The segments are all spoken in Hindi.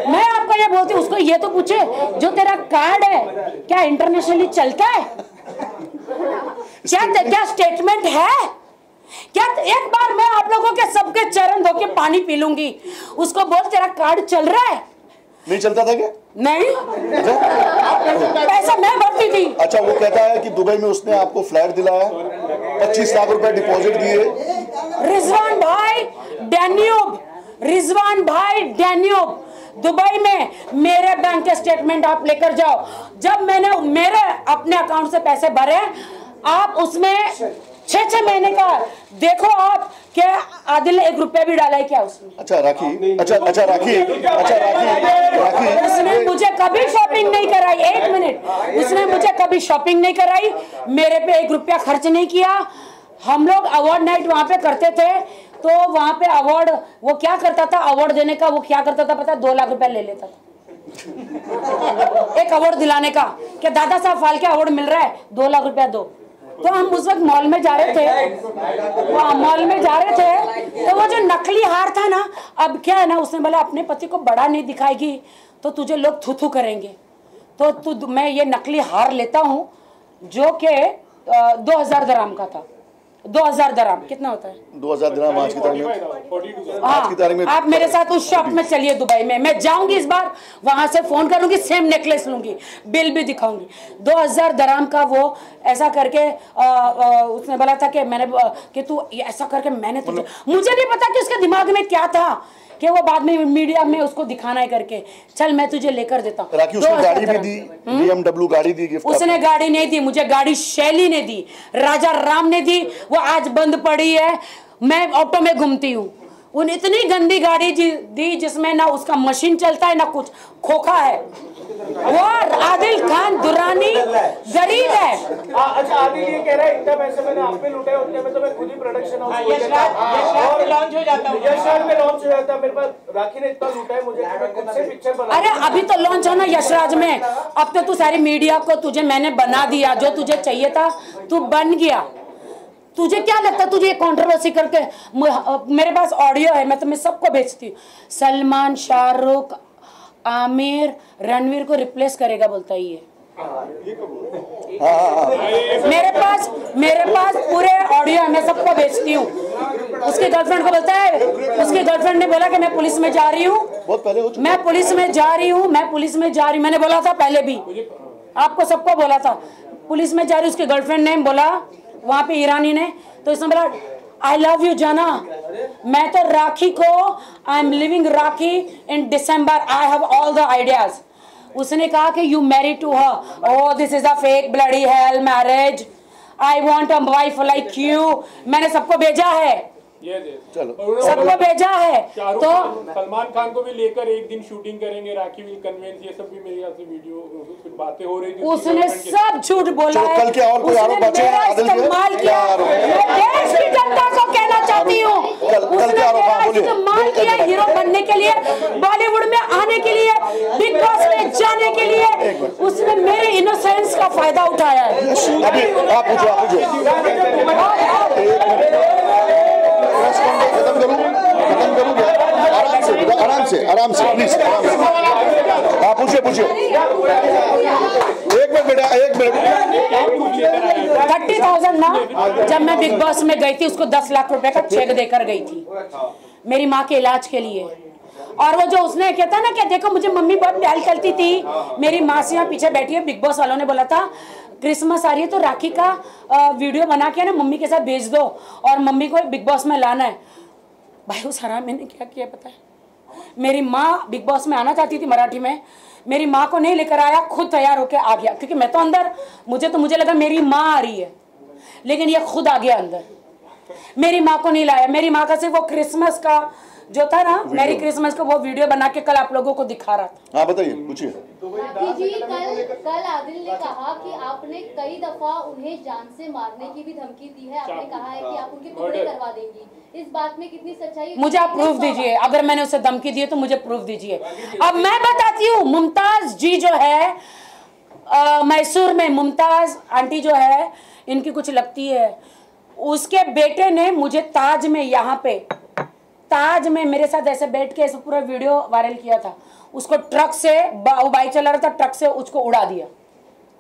मैं आपको ये बोलती हूँ, उसको ये तो पूछे जो तेरा कार्ड है क्या इंटरनेशनली चलता है, क्या स्टेटमेंट है क्या? एक बार मैं आप लोगों के सबके चरण धो के पानी पी लूंगी, उसको बोल तेरा कार्ड चल रहा है। नहीं चलता था क्या? नहीं, पैसा मैं भरती थी। अच्छा, वो कहता है कि दुबई में उसने आपको फ्लैट दिलाया, 25 लाख रुपए डिपॉजिट दिए। रिजवान भाई डैन्यूब दुबई में मेरे बैंक के स्टेटमेंट आप लेकर जाओ। जब मैंने मेरे अपने अकाउंट से पैसे भरे, आप उसमें 6 महीने का देखो आप क्या आदिल ने 1 रुपया भी डाला है क्या उसने? अच्छा राखी, अच्छा राखी, उसने मुझे कभी शॉपिंग नहीं कराई। 1 मिनट, उसने मुझे कभी शॉपिंग नहीं कराई, मेरे पे 1 रुपया खर्च नहीं किया। हम लोग अवार्ड नाइट वहां पे करते थे, तो वहां पे अवार्ड वो क्या करता था, अवार्ड देने का वो क्या करता था पता, 2 लाख रुपया ले लेता था एक अवार्ड दिलाने का। क्या दादा साहब फाल्के अवार्ड मिल रहा है, 2 लाख रुपया दो। तो हम उस वक्त मॉल में जा रहे थे, तो वो जो नकली हार था ना, अब क्या है ना, उसने बोला अपने पति को बड़ा नहीं दिखाएगी तो तुझे लोग थू थू करेंगे, तो मैं ये नकली हार लेता हूँ जो कि 2000 दराम का था। 2000 दराम कितना होता है? 2000 दिरहम आज की तारीख में। आप मेरे साथ उस शॉप में चलिए दुबई में, मैं जाऊंगी इस बार, वहां से फोन करूंगी, सेम नेकलेस लूंगी, बिल भी दिखाऊंगी। 2000 दराम का वो ऐसा करके उसने बोला था कि मैंने कि तू ऐसा करके मैंने तुझे, मुझे नहीं पता कि उसके दिमाग में क्या था कि वो बाद में मीडिया में उसको दिखाना है करके, चल मैं तुझे लेकर देता हूँ। उसने गाड़ी भी दी, BMW गाड़ी दी गिफ्ट। उसने गाड़ी नहीं दी मुझे, गाड़ी शैली ने दी, राजा राम ने दी, वो आज बंद पड़ी है, मैं ऑटो में घूमती हूँ। उन इतनी गंदी गाड़ी दी जिसमें ना उसका मशीन चलता है ना कुछ, खोखा है। वो आदिल खान दुरानी गरीब है। अच्छा, आदिल ये कह रहा है इतना पैसे मैंने आप पे लूटे, उतने में तो मैं खुद ही प्रोडक्शन हाउस लॉन्च हो जाता हूं, यशराज में लॉन्च हो जाता। मेरे पास राखी ने इतना लूटा है मुझे, मैं खुद से पिक्चर बना। अरे अभी तो लॉन्च होना यशराज में, अब तो तू सारी मीडिया को तुझे मैंने बना दिया, जो तुझे चाहिए था तू बन गया। तुझे क्या लगता है तुझे कंट्रोवर्सी करके? मेरे पास ऑडियो है, मैं तुम्हें सबको भेजती हूँ। सलमान, शाहरुख, आमिर, रणवीर को रिप्लेस करेगा बोलता है ये। मेरे पास पूरे ऑडियो है, मैं सबको भेजती हूँ। उसकी गर्लफ्रेंड को बोलता है, उसकी गर्लफ्रेंड ने बोला कि मैं पुलिस में जा रही हूँ, मैं पुलिस में जा रही हूँ, मैंने बोला था पहले भी, आपको सबको बोला था पुलिस में जा रही। उसकी गर्लफ्रेंड ने बोला वहां पे ईरानी ने, तो इसने बोला आई लव यू जाना, मैं तो राखी को I am living Rakhi in December, I have all the ideas. उसने कहा कि you marry to her, oh this is a fake bloody hell marriage, I want a wife like you. मैंने सबको भेजा है, चलो सबको भेजा है। तो सलमान खान को भी लेकर एक दिन शूटिंग करेंगे, राखी विल कन्वेंस, ये सब भी मेरे यहाँ से वीडियो कुछ बातें हो रही थी। उसने सब झूठ बोला है, कल क्या और कोई आरोप बचे हैं आदिल के? इस्तेमाल किया, मैं देश की जनता को कहना चाहती हूँ, उसने मेरा इस्तेमाल किया हीरो बनने के लिए, बॉलीवुड में आने के लिए, बिग बॉस में जाने के लिए, उसने मेरे इनोसेंस का फायदा उठाया है। अभी आप पूछो आराम से प्लीज, आप पूछिए। एक मिनट बेटा, 1 मिनट। 30,000 ना, जब मैं बिग बॉस में गई थी उसको 10 लाख रुपए का चेक देकर गई थी मेरी माँ के इलाज के लिए। और वो जो उसने कहता ना कि देखो मुझे मम्मी बहुत प्यार करती थी, मेरी माँ से यहाँ पीछे बैठी है, बिग बॉस वालों ने बोला था क्रिसमस आ रही है तो राखी का वीडियो बना के ना मम्मी के साथ भेज दो और मम्मी को बिग बॉस में लाना है। भाई उस हरामी ने क्या किया पता है, मेरी माँ बिग बॉस में आना चाहती थी मराठी में, मेरी माँ को नहीं लेकर आया, खुद तैयार होकर आ गया, क्योंकि मैं तो अंदर, मुझे लगा मेरी माँ आ रही है, लेकिन ये खुद आ गया अंदर, मेरी माँ को नहीं लाया। मेरी माँ का सिर्फ वो क्रिसमस का जो था ना, मेरी क्रिसमस को वो वीडियो बना के कल आप लोगों को दिखा रहा था। हाँ बताइए, पूछिए। जी कल आदिल ने कहा कि आपने कई दफा उन्हें जान से मारने की भी धमकी दी है, आपने कहा है कि आप उनके टुकड़े करवा देंगी, इस बात में कितनी सच्चाई? मुझे आप प्रूफ दीजिए, अगर मैंने उसे धमकी दी है तो मुझे प्रूफ दीजिए। अब मैं बताती हूँ, मुमताज जी जो है मैसूर में, मुमताज आंटी जो है, इनकी कुछ लगती है, उसके बेटे ने मुझे ताज में यहाँ पे ताज में मेरे साथ ऐसे बैठ के ऐसे पूरा वीडियो वायरल किया था। उसको ट्रक से, वो बाइक चला रहा था, ट्रक से उसको उड़ा दिया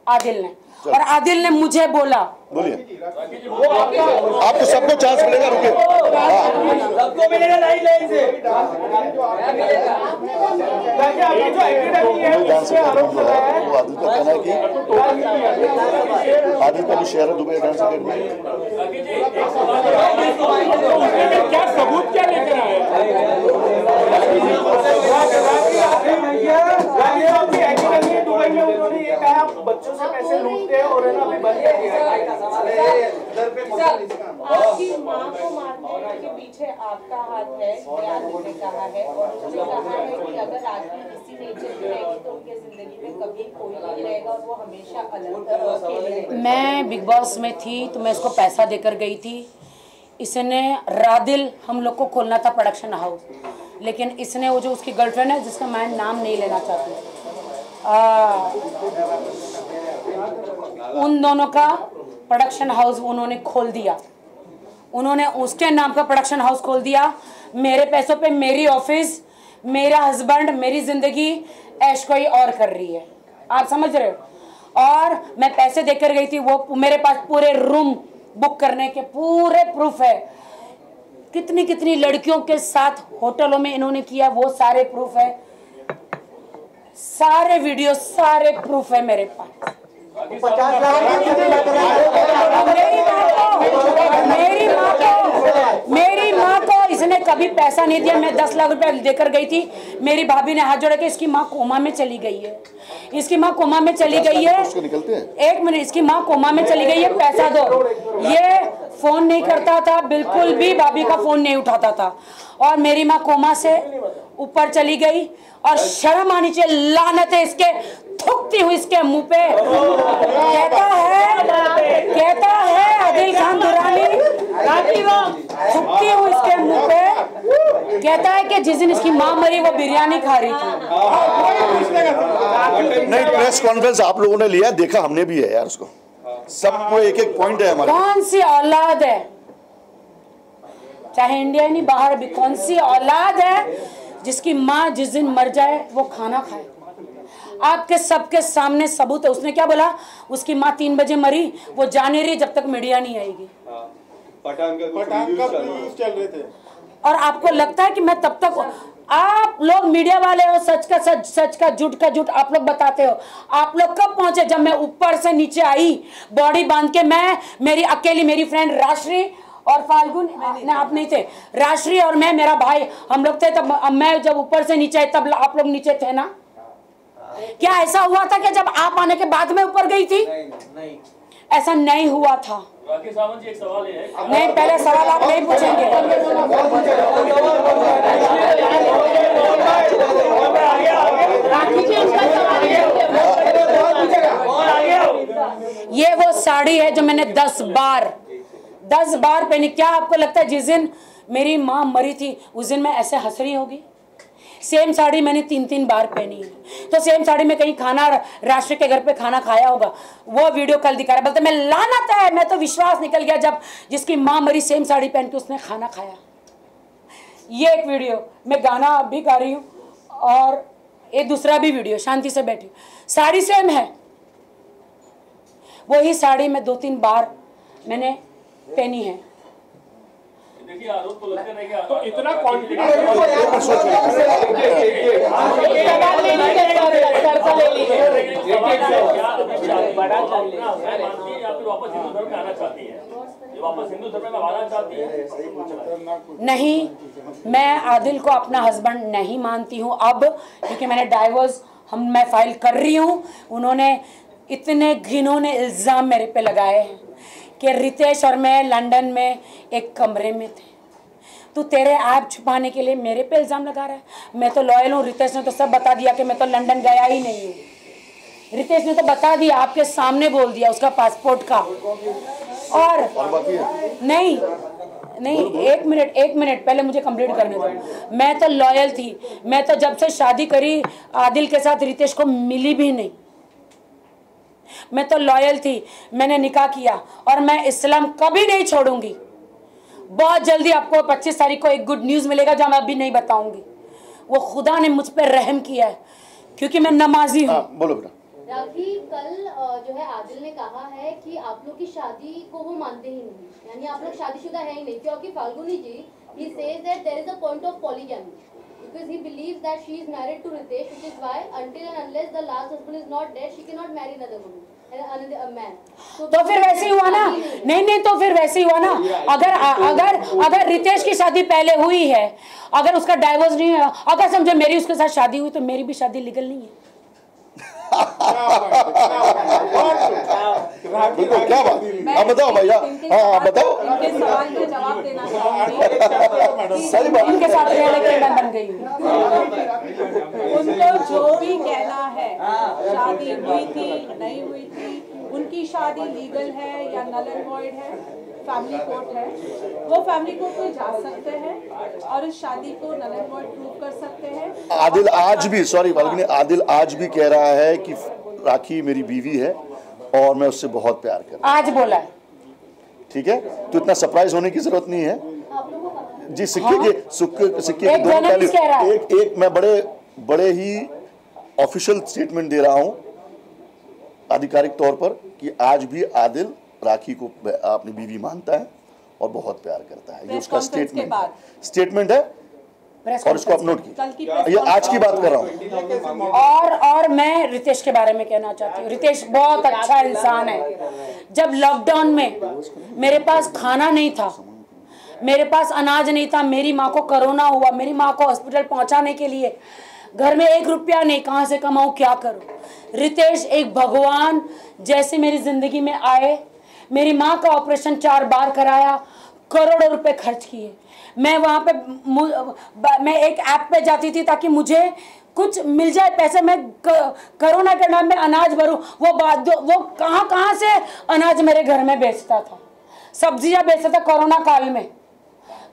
आदिल ने। और आदिल ने मुझे बोला, बोलिए आपको सबको चांस मिलेगा, रुकिए सबको मिलेगा लाइन लाइन से। वो आदिल का कहना है कि आदिल का भी शेयर है दुबई डांस अकेडमी। क्या सबूत क्या लेकर आए? दुबई में उन्होंने ये कहा बच्चों से पैसे लूटते हैं और है ना अभी बंद कर आपकी मां को मारने के पीछे आपका हाथ है, दयानंद ने कहा है, और उन्होंने कहा है कि अगर आदमी इसी नेचर की रहेगी तो उनके जिंदगी में कभी कोई नहीं रहेगा और वो हमेशा अलग। मैं बिग बॉस में थी तो मैं इसको पैसा देकर गई थी। इसने रादिल हम लोग को खोलना था प्रोडक्शन हाउस, लेकिन इसने वो जो उसकी गर्लफ्रेंड है जिसका मैं नाम नहीं लेना चाहती, उन दोनों का प्रोडक्शन हाउस उन्होंने खोल दिया। उन्होंने उसके नाम का प्रोडक्शन हाउस खोल दिया। मेरे पैसों पे मेरी ऑफिस, मेरा हस्बैंड, मेरी जिंदगी ऐश कोई और कर रही है। आप समझ रहे हो? और मैं पैसे देकर गई थी, वो मेरे पास पूरे रूम बुक करने के पूरे प्रूफ है। कितनी कितनी लड़कियों के साथ होटलों में इन्होंने किया, वो सारे प्रूफ है, सारे वीडियो, सारे प्रूफ है मेरे पास। 50 लाख मेरी माँ को इसने कभी पैसा नहीं दिया। मैं 10 लाख रुपया देकर गई थी। मेरी भाभी ने हाथ जोड़ा कि इसकी माँ कोमा में चली गई है, इसकी माँ कोमा में चली गई है। एक मिनट, इसकी माँ कोमा में चली गई है, पैसा दो। ये फोन नहीं करता था, बिल्कुल भी भाभी का फोन नहीं उठाता था। और मेरी माँ कोमा से ऊपर चली गई और शर्म आनी चाहिए, लानत है इसके, थूकती हुई इसके मुंह पे। कहता है आदिल खान दुरानी, थूकती हुई इसके मुंह पे, कहता है कि जिस दिन इसकी माँ मरी वो बिरयानी खा रही थी। नहीं, प्रेस कॉन्फ्रेंस आप लोगों ने लिया, देखा हमने भी है यार उसको, सबको एक एक पॉइंट है हमारे। कौन सी औलाद है, चाहे इंडिया नहीं बाहर भी, कौन सी औलाद है जिसकी माँ जिस दिन मर जाए वो खाना खाए? आपके सबके सामने सबूत है। उसने क्या बोला, उसकी माँ 3 बजे मरी, वो जाने रही जब तक मीडिया नहीं आएगी। पठान का रिव्यूज चल रहे थे। और आपको लगता है कि मैं तब तक, आप लोग मीडिया वाले हो, सच का सच, सच का झूठ आप लोग बताते हो। आप लोग कब पहुंचे? जब मैं ऊपर से नीचे आई, बॉडी बांध के, मैं, मेरी अकेली, मेरी फ्रेंड राश्री और फाल्गुन, आप नहीं थे, राश्री और मैं, मेरा भाई, हम लोग थे। तब मैं जब ऊपर से नीचे आई तब आप लोग नीचे थे ना? क्या ऐसा हुआ था कि जब आप आने के बाद में ऊपर गई थी? नहीं, ऐसा नहीं हुआ था। राखी सावंत जी, एक सवाल है। नहीं, पहले सवाल आप नहीं पूछेंगे। ये वो साड़ी है जो मैंने 10 बार पहनी। क्या आपको लगता है जिस दिन मेरी माँ मरी थी उस दिन मैं ऐसे हंस रही होगी? सेम साड़ी मैंने 3 बार पहनी है। तो सेम साड़ी में कहीं खाना, राष्ट्र के घर पे खाना खाया होगा, वो वीडियो कल दिखा रहा है। बोलते मैं लानत है, मैं तो विश्वास निकल गया जब जिसकी माँ मरी सेम साड़ी पहन के उसने खाना खाया। ये एक वीडियो, मैं गाना भी गा रही हूँ और एक दूसरा भी वीडियो, शांति से बैठी, साड़ी सेम है। वही साड़ी मैं 2-3 बार मैंने पहनी है। देखिए, आरोप तो लगते नहीं कि तो इतना कॉन्फिडेंस नहीं, मैं आदिल को अपना हस्बैंड नहीं मानती हूँ अब, क्योंकि मैंने डाइवोर्स मैं फाइल कर रही हूँ। उन्होंने इतने घिनौने इल्ज़ाम मेरे पे लगाए हैं कि रितेश और मैं लंदन में एक कमरे में थे, तू तेरे ऐप छुपाने के लिए मेरे पे इल्ज़ाम लगा रहा है। मैं तो लॉयल हूँ, रितेश ने तो सब बता दिया कि मैं तो लंदन गया ही नहीं हूँ। रितेश ने तो बता दिया, आपके सामने बोल दिया उसका पासपोर्ट का। और नहीं, एक मिनट पहले मुझे कंप्लीट करने दो। मैं तो लॉयल थी, मैं तो जब से शादी करी आदिल के साथ रितेश को मिली भी नहीं। मैं तो लॉयल थी, मैंने निकाह किया और मैं इस्लाम कभी नहीं छोड़ूंगी। बहुत जल्दी आपको 25 तारीख को एक गुड न्यूज़ मिलेगा जो मैं अभी नहीं बताऊंगी। वो खुदा ने मुझ पर रहम किया है क्योंकि मैं नमाजी हूँ। बोलो बेटा। राखी, कल जो है आदिल ने कहा है कि आप लोग की शादी को वो मानते ही नहीं, यानी आप लोग शादीशुदा है ही नहीं, क्योंकि फाल्गुनी जी he says that there is a point of polygamy because he believes that she is married to Ritesh, which is why until and unless the last husband is not dead she cannot marry another woman, another man. तो फिर वैसे ही हुआ ना? नहीं, तो फिर वैसे ही हुआ ना। अगर रितेश की शादी पहले हुई है, अगर उसका डाइवोर्स नहीं है, अगर समझो मेरी उसके साथ शादी हुई तो मेरी भी शादी लीगल नहीं है। बिल्कुल, क्या बात। आप बताओ भैया। हाँ बताओ। इनके सवाल का जवाब देना चाहूंगी। सही बात। उनके साथ रह लेके मैं बन गई हूँ। उनको जो भी कहना है, शादी हुई थी नहीं हुई थी, उनकी शादी लीगल है या नल एंड वॉइड है, फैमिली कोर्ट है, वो फैमिली कोर्ट में जा सकते हैं और इस शादी को नल एंड वॉइड प्रूव कर सकते हैं। आदिल आज भी, सॉरी फाल्गुनी, आदिल आज भी कह रहा है कि राखी मेरी बीवी है और मैं उससे बहुत प्यार करता हूं। आज बोला है। ठीक है, तो इतना सरप्राइज होने की जरूरत नहीं है जी। सिक्के के दोनों पहलू। एक मैं बड़े ही ऑफिशियल स्टेटमेंट दे रहा हूं आधिकारिक तौर पर कि आज भी आदिल राखी को अपनी बीवी मानता है और बहुत प्यार करता है। ये उसका स्टेटमेंट है और इसको आप नोट कीजिए। ये आज की बात कर रहा हूँ। और मैं रितेश के बारे में कहना चाहती हूँ। रितेश बहुत अच्छा इंसान है। जब लॉकडाउन में मेरे पास खाना नहीं था, मेरे पास अनाज नहीं था, मेरी माँ को कोरोना हुआ, मेरी माँ को हॉस्पिटल पहुँचाने के लिए घर में 1 रुपया नहीं, कहाँ से कमाऊँ, क्या करूँ। रितेश एक भगवान जैसे मेरी जिंदगी में आए। मेरी माँ का ऑपरेशन 4 बार कराया, करोड़ों रुपए खर्च किए। मैं वहाँ पे मैं एक ऐप पे जाती थी ताकि मुझे कुछ मिल जाए पैसे, मैं कोरोना के नाम में अनाज भरूं। वो कहाँ से अनाज मेरे घर में बेचता था, सब्जियां बेचता था कोरोना काल में।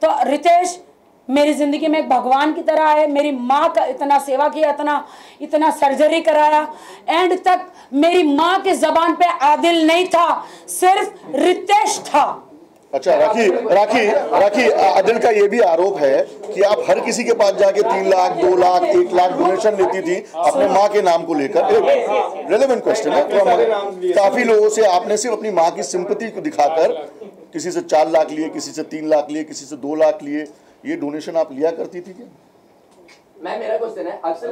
तो रितेश मेरी ज़िंदगी में एक भगवान की तरह है। मेरी माँ का इतना सेवा किया, इतना सर्जरी कराया। एंड तक मेरी माँ की ज़बान पे आदिल नहीं था, सिर्फ रितेश था। अच्छा राखी, आदिल का ये भी आरोप है कि आप हर किसी के पास जाके 3 लाख 2 लाख 1 लाख डोनेशन लेती थी अपने माँ के नाम को लेकर। रेलेवेंट क्वेश्चन है। तो काफी लोगों से आपने सिर्फ अपनी माँ की सिंपैथी को दिखाकर किसी से 4 लाख लिए, किसी से 3 लाख लिए, किसी से 2 लाख लिए। ये डोनेशन आप लिया करती थी क्या? मैं, मेरा क्वेश्चन है, अक्सर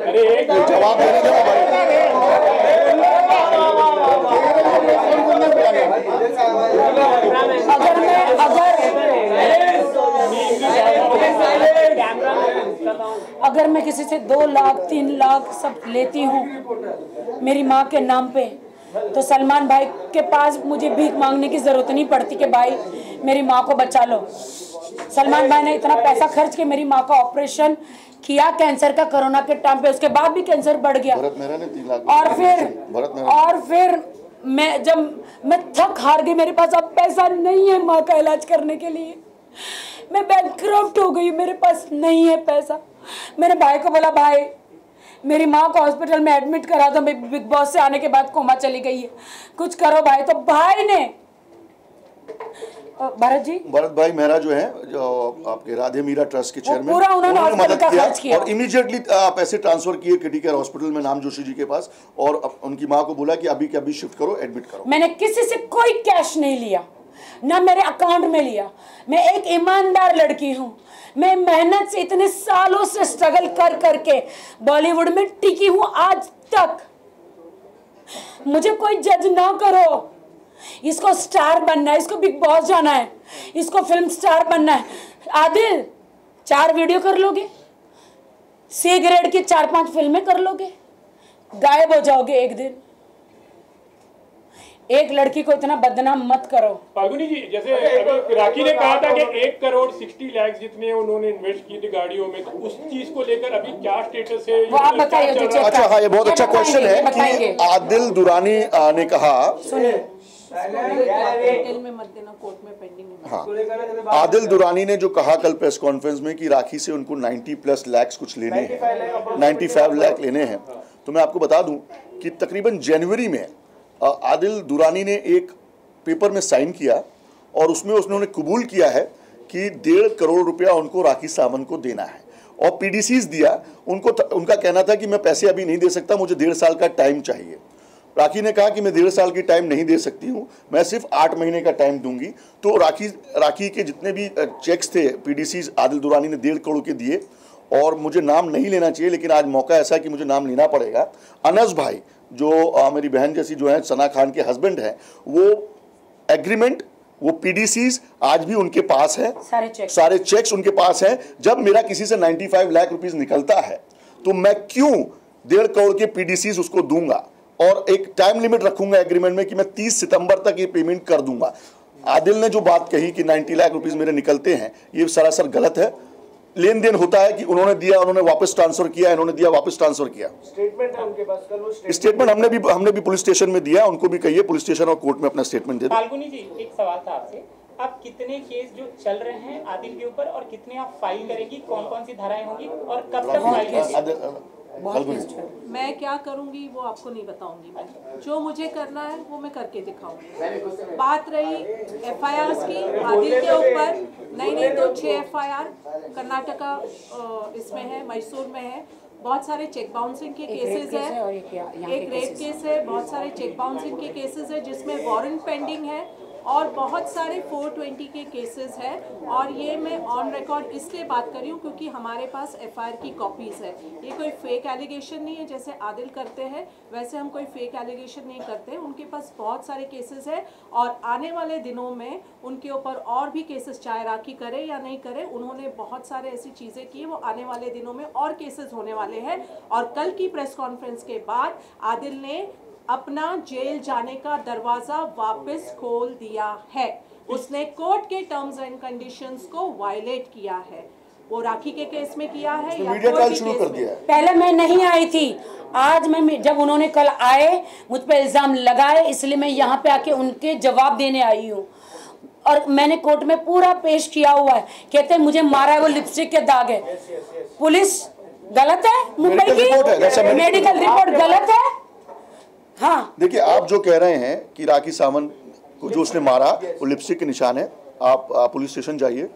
जवाब देने दो भाई। अगर मैं किसी से 2 लाख 3 लाख सब लेती हूँ मेरी माँ के नाम पे, तो सलमान भाई के पास मुझे भीख मांगने की जरूरत नहीं पड़ती कि भाई मेरी माँ को बचा लो। सलमान भाई ने इतना पैसा खर्च के मेरी माँ का ऑपरेशन किया कैंसर का, कोरोना के टाइम पे। उसके बाद भी कैंसर बढ़ गया। और फिर मैं थक हार गई, मेरे पास अब पैसा नहीं है माँ का इलाज करने के लिए। मैं बैंकक्रप्ट हो गई, मेरे पास नहीं है पैसा। मैंने भाई को बोला, भाई मेरी माँ को हॉस्पिटल में एडमिट करा दो, मैं बिग बॉस से आने के बाद कोमा चली गई है, कुछ करो भाई। तो भाई ने भरत भाई मेहरा जो है, जो आपके राधे मीरा ट्रस्ट के चेयरमैन, पूरा उन्होंने मदद किया और इमीडिएटली पैसे ट्रांसफर किए किटी केयर हॉस्पिटल में नाम जोशी जी के पास, और उनकी माँ को बोला कि अभी के अभी शिफ्ट करो, एडमिट करो। मैंने किसी से कोई कैश नहीं लिया, ना मेरे अकाउंट में लिया। मैं एक ईमानदार लड़की हूँ। मैं मेहनत से इतने सालों से स्ट्रगल कर करके बॉलीवुड में टिकी हूँ आज तक। मुझे कोई जज ना करो। इसको स्टार बनना है, इसको बिग बॉस जाना है, इसको फिल्म स्टार बनना है। आदिल 4 वीडियो कर लोगे, सी ग्रेड की 4-5 फिल्में कर लोगे, गायब हो जाओगे एक दिन। एक लड़की को इतना बदनाम मत करो। फाल्गुनी जी, जैसे अभी राखी ने कहा था कि 1 करोड़ 60 लाख जितने उन्होंने इन्वेस्ट किए थे गाड़ियों में, तो उस चीज को लेकर अभी क्या स्टेटस है? वो आप बताइए। अच्छा हाँ, ये बहुत अच्छा क्वेश्चन है कि आदिल दुरानी ने कहा, में मत देना, कोर्ट में पेंडिंग है। हाँ, आदिल दुरानी ने जो कहा कल प्रेस कॉन्फ्रेंस में कि राखी से उनको 90+ लाख कुछ लेने हैं, 95 लाख लेने हैं, तो मैं आपको बता दूं कि तकरीबन जनवरी में आदिल दुरानी ने एक पेपर में साइन किया और उसमें उन्होंने कबूल किया है कि 1.5 करोड़ रुपया उनको राखी सावंत को देना है और पीडीसीज दिया उनको। उनका कहना था कि मैं पैसे अभी नहीं दे सकता, मुझे 1.5 साल का टाइम चाहिए। राखी ने कहा कि मैं 1.5 साल की टाइम नहीं दे सकती हूँ, मैं सिर्फ 8 महीने का टाइम दूंगी। तो राखी के जितने भी चेक्स थे पीडीसीज आदिल दुरानी ने 1.5 करोड़ के दिए। और मुझे नाम नहीं लेना चाहिए लेकिन आज मौका ऐसा है कि मुझे नाम लेना पड़ेगा। अनस भाई जो मेरी बहन जैसी जो है सना खान के हस्बैंड हैं, वो एग्रीमेंट, वो पीडीसीज आज भी उनके पास है, सारे चेक्स उनके पास हैं। जब मेरा किसी से 95 लाख रुपीस निकलता है तो मैं क्यों 1.5 करोड़ के पीडीसीज उसको दूंगा और एक टाइम लिमिट रखूंगा एग्रीमेंट में कि मैं 30 सितंबर तक ये पेमेंट कर दूंगा। आदिल ने जो बात कही कि 90 लाख रुपीस मेरे निकलते हैं, ये सरासर गलत है। लेन देन होता है कि उन्होंने दिया, उन्होंने वापस ट्रांसफर किया, इन्होंने दिया वापस ट्रांसफर किया। स्टेटमेंट है उनके पास, कल वो स्टेटमेंट हमने भी पुलिस स्टेशन में दिया, उनको भी कहिए पुलिस स्टेशन और कोर्ट में अपना स्टेटमेंट दे दो। फाल्गुनी जी, एक सवाल था आपसे, आप कितने केस जो चल रहे हैं आदिल के ऊपर और कितने आप फाइल करेंगी, कौन कौन सी धाराएं होंगी और कब तक फाइल करेंगी? मैं क्या करूंगी वो आपको नहीं बताऊंगी, जो मुझे करना है वो मैं करके दिखाऊंगी। बात रही एफआईआर की आदिल के ऊपर, नहीं तो 6 एफआईआर कर्नाटका इसमें है, मैसूर में है, बहुत सारे चेक बाउंसिंग के केसेस है, एक रेप केस है, बहुत सारे चेक बाउंसिंग के केसेस है जिसमें वारंट पेंडिंग है और बहुत सारे 420 के केसेस है। और ये मैं ऑन रिकॉर्ड इसलिए बात कर रही हूँ क्योंकि हमारे पास एफआईआर की कॉपीज है। ये कोई फेक एलिगेशन नहीं है जैसे आदिल करते हैं, वैसे हम कोई फेक एलिगेशन नहीं करते। उनके पास बहुत सारे केसेस है और आने वाले दिनों में उनके ऊपर और भी केसेस, चाहे राखी करे या नहीं करे, उन्होंने बहुत सारे ऐसी चीज़ें की, वो आने वाले दिनों में और केसेस होने वाले हैं। और कल की प्रेस कॉन्फ्रेंस के बाद आदिल ने अपना जेल जाने का दरवाजा वापस खोल दिया है। उसने कोर्ट के टर्म्स एंड कंडीशंस को वायलेट किया है, वो राखी के केस में किया है या मीडिया ट्रायल शुरू कर दिया है। पहले मैं नहीं आई थी, आज मैं जब उन्होंने कल आए मुझ पर इल्जाम लगाए, इसलिए मैं यहाँ पे आके उनके जवाब देने आई हूँ। और मैंने कोर्ट में पूरा पेश किया हुआ है। कहते हैं मुझे मारा है, वो लिपस्टिक के दाग है। पुलिस गलत है, मुंबई की मेडिकल रिपोर्ट गलत है। हाँ, देखिए आप जो कह रहे हैं कि राखी सावंत को जो उसने मारा वो लिपस्टिक के निशान है, आप पुलिस स्टेशन जाइए,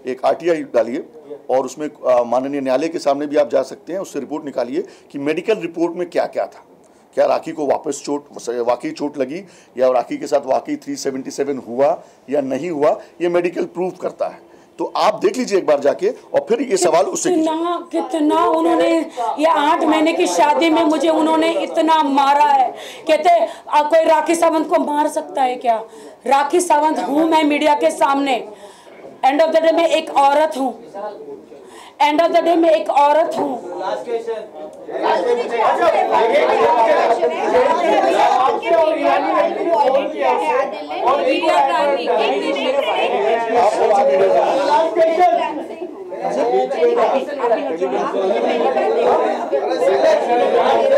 एक आरटीआई डालिए और उसमें माननीय न्यायालय के सामने भी आप जा सकते हैं, उससे रिपोर्ट निकालिए कि मेडिकल रिपोर्ट में क्या क्या था, क्या राखी को वापस वाकई चोट लगी या राखी के साथ वाकई 377 हुआ या नहीं हुआ, ये मेडिकल प्रूव करता है। तो आप देख लीजिए एक बार जाके और फिर ये सवाल उससे कितना उन्होंने ये 8 महीने की शादी में मुझे उन्होंने इतना मारा है। कहते कोई राखी सावंत को मार सकता है क्या? राखी सावंत हूँ मैं मीडिया के सामने। एंड ऑफ द डे मैं एक औरत हूँ, एंड ऑफ द डे मैं एक औरत हूँ।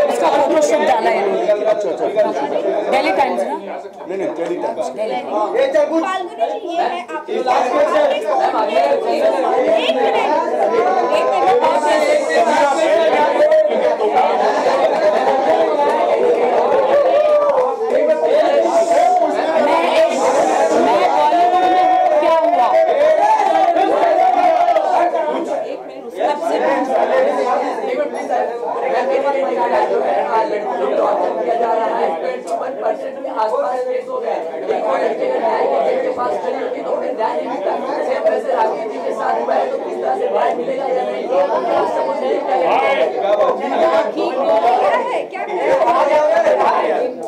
उसका फोटोशूट डाला है डेली टाइम्स ना? नहीं डेली टाइम्स।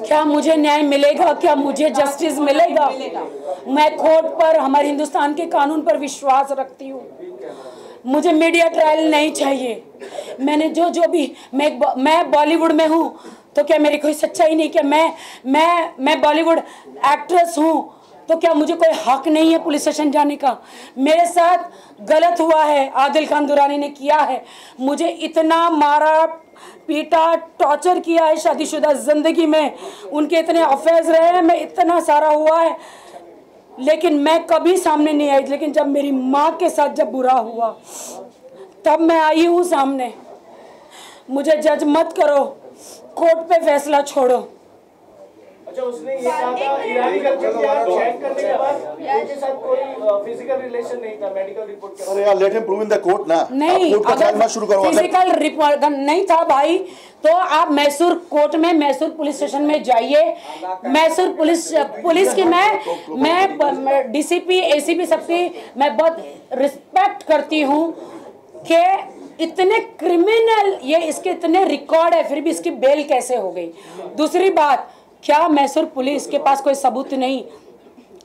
क्या मुझे न्याय मिलेगा? क्या मुझे जस्टिस मिलेगा? मैं कोर्ट पर, हमारे हिंदुस्तान के कानून पर विश्वास रखती हूँ। मुझे मीडिया ट्रायल नहीं चाहिए। मैंने जो भी मैं बॉलीवुड में हूँ तो क्या मेरी कोई सच्चाई नहीं? क्या मैं बॉलीवुड एक्ट्रेस हूँ तो क्या मुझे कोई हक नहीं है पुलिस स्टेशन जाने का? मेरे साथ गलत हुआ है, आदिल खान दुरानी ने किया है, मुझे इतना मारा पीटा टॉर्चर किया है शादीशुदा जिंदगी में, उनके इतने अफेयर्स रहे हैं, मैं इतना सारा हुआ है, लेकिन मैं कभी सामने नहीं आई। लेकिन जब मेरी माँ के साथ जब बुरा हुआ तब मैं आई हूँ सामने। मुझे जज मत करो, कोर्ट पे फैसला छोड़ो। अच्छा, उसने ये कहा था ईरानी कल्चर की आप चेक करने के बाद उनके साथ कोई फिजिकल रिलेशन नहीं था मेडिकल रिपोर्ट के। अरे यार, let him prove in the court ना। नहीं, अगर शुरू करो, फिजिकल रिपोर्ट नहीं था भाई, तो आप मैसूर कोर्ट में, मैसूर पुलिस स्टेशन में जाइए। मैसूर पुलिस की मैं डीसीपी एसीपी सबकी मैं बहुत रिस्पेक्ट करती हूँ कि इतने क्रिमिनल, ये इसके इतने रिकॉर्ड है, फिर भी इसकी बेल कैसे हो गई। दूसरी बात, क्या मैसूर पुलिस के पास कोई सबूत नहीं?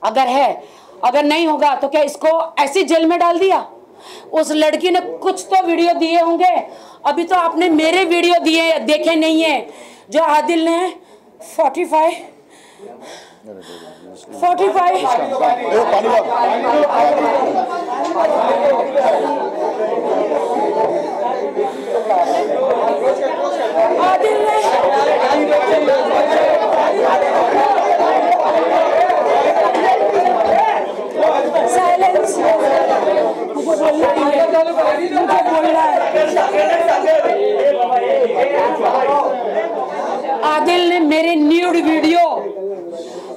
अगर है, अगर नहीं होगा तो क्या इसको ऐसी जेल में डाल दिया? उस लड़की ने कुछ तो वीडियो दिए होंगे। अभी तो आपने मेरे वीडियो दिए देखे नहीं है, जो आदिल ने 45 आदिल ने साइलेंस आदिल ने मेरे न्यूड वीडियो,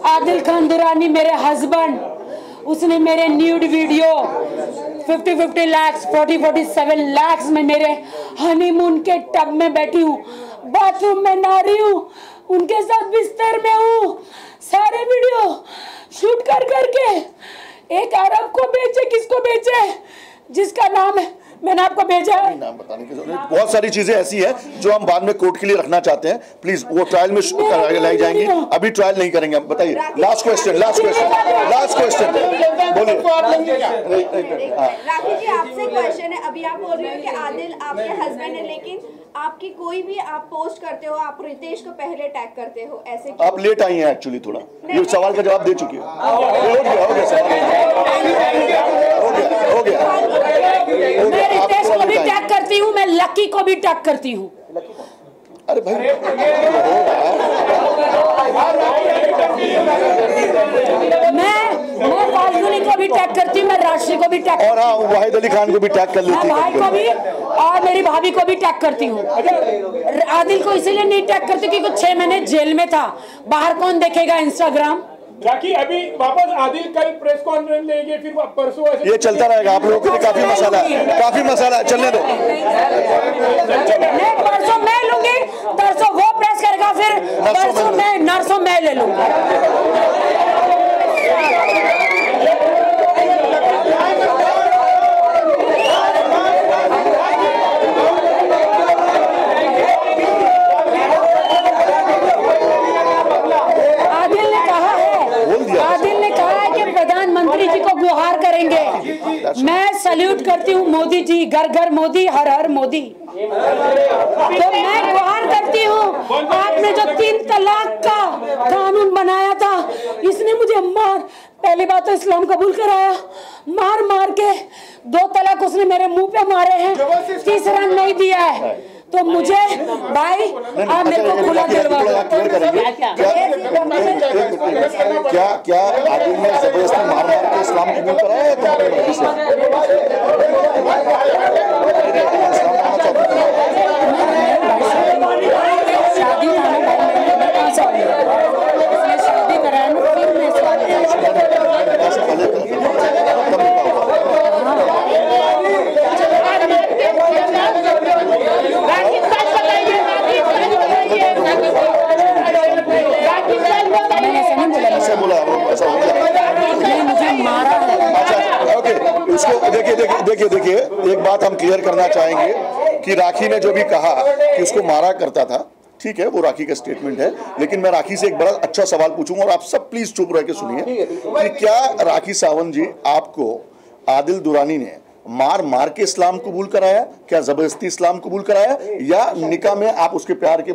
आदिल खान दुरानी मेरे हस्बैंड, उसने मेरे न्यूड वीडियो 50 लाख 47 लाख में मेरे हनीमून के टब में बैठी हूँ, बाथरूम में नहा रही हूँ, उनके साथ बिस्तर में हूँ, सारे वीडियो शूट कर करके एक अरब को बेचे। किसको बेचे? जिसका नाम है मैंने आपको भेजा है। नाम बताने की जरूरत, बहुत सारी चीजें ऐसी हैं जो हम बाद में कोर्ट के लिए रखना चाहते हैं। प्लीज वो ट्रायल में लाई जाएंगी, अभी ट्रायल नहीं करेंगे। बताइए, लास्ट क्वेश्चन बोलिए। राखी जी, आपसे क्वेश्चन है। अभी आप बोल रहे हो कि आदिल आपके हस्बैंड है, लेकिन आपकी कोई भी आप पोस्ट करते हो, आप रितेश को पहले टैग करते हो, ऐसे क्यों? आप लेट आई हैं एक्चुअली, थोड़ा ये सवाल का जवाब दे चुकी है। हो गया। मैं रितेश को भी टैग करती हूँ, मैं लकी को भी टैग करती हूँ। अरे भाई, मैं फाल्गुनी को भी टैग करती हूँ, मैं राशि को भी टैग, और हाँ, वाहिद अली खान को भी टैग कर लेती हूँ, भाई को भी और मेरी भाभी को भी टैग करती हूँ। आदिल को इसीलिए नहीं टैग करती क्योंकि 6 महीने जेल में था, बाहर कौन देखेगा इंस्टाग्राम। राखी, अभी वापस आदिल कल प्रेस कॉन्फ्रेंस लेंगे, फिर परसों ये चलता रहेगा। आप लोगों के लिए काफी मसाला है, चलने दो। परसों मैं लूंगी, परसों वो प्रेस करेगा, फिर परसों मैं नर्सों मैं ले लूंगी। आदिल ने कहा है कि प्रधानमंत्री जी को गुहार करेंगे। मैं सल्यूट करती हूँ मोदी जी, घर घर मोदी, हर हर मोदी। तो मैं गुहार करती हूँ, आपने जो 3 तलाक का कानून बनाया था, इसने मुझे पहली बात तो इस्लाम कबूल कराया, मार के 2 तलाक उसने मेरे मुंह पे मारे हैं, तीसरा नहीं दिया है। तो मुझे भाई आप मेरे को खुला दिलवा क्या आदिल ने जबरदस्ती मार के इस्लाम कबूल कराया शादी कराया देखिए, एक बात हम क्लियर करना चाहेंगे कि राखी ने जो भी कहा कि उसको मारा करता था, ठीक है, वो राखी का स्टेटमेंट है, लेकिन मैं राखी से एक बड़ा अच्छा सवाल पूछूंगा और आप सब प्लीज चुप रह के सुनिए कि क्या राखी सावंत जी आपको आदिल दुरानी ने मार के इस्लाम कबूल कराया? क्या जबरदस्ती इस्लाम कबूल कराया, या निकाह में आप उसके प्यार के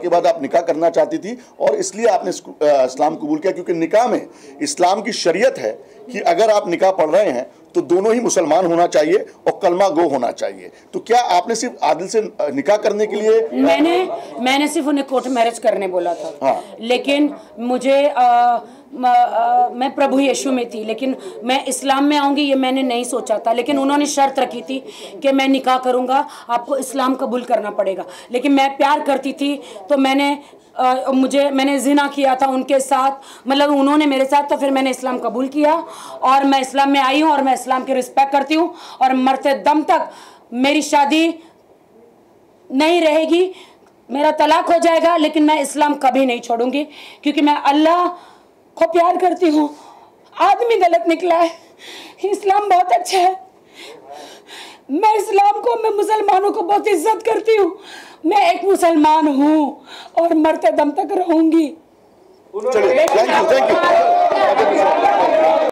बाद आप निकाह करना चाहती थी और इसलिए आपने इस्लाम कबूल किया? क्योंकि निकाह में इस्लाम की शरीयत है कि अगर आप निकाह पढ़ रहे हैं तो दोनों ही मुसलमान होना चाहिए और कलमा गो होना चाहिए। तो क्या आपने सिर्फ आदिल से निकाह करने के लिए? मैंने सिर्फ उन्हें कोर्ट मैरिज करने बोला था। हाँ। लेकिन मुझे मैं प्रभु यीशु में थी, लेकिन मैं इस्लाम में आऊंगी ये मैंने नहीं सोचा था। लेकिन उन्होंने शर्त रखी थी कि मैं निकाह करूंगा, आपको इस्लाम कबूल करना पड़ेगा। लेकिन मैं प्यार करती थी तो मैंने मैंने जिना किया था उनके साथ, मतलब उन्होंने मेरे साथ, तो फिर मैंने इस्लाम कबूल किया और मैं इस्लाम में आई हूँ और मैं इस्लाम की रिस्पेक्ट करती हूँ और मरते दम तक मेरी शादी नहीं रहेगी, मेरा तलाक हो जाएगा, लेकिन मैं इस्लाम कभी नहीं छोड़ूंगी क्योंकि मैं अल्लाह को प्यार करती हूँ। आदमी गलत निकला है, इस्लाम बहुत अच्छा है, मैं इस्लाम को, मैं मुसलमानों को बहुत इज्जत करती हूँ, मैं एक मुसलमान हूँ और मरते दम तक रहूंगी। चलिए, थैंक यू।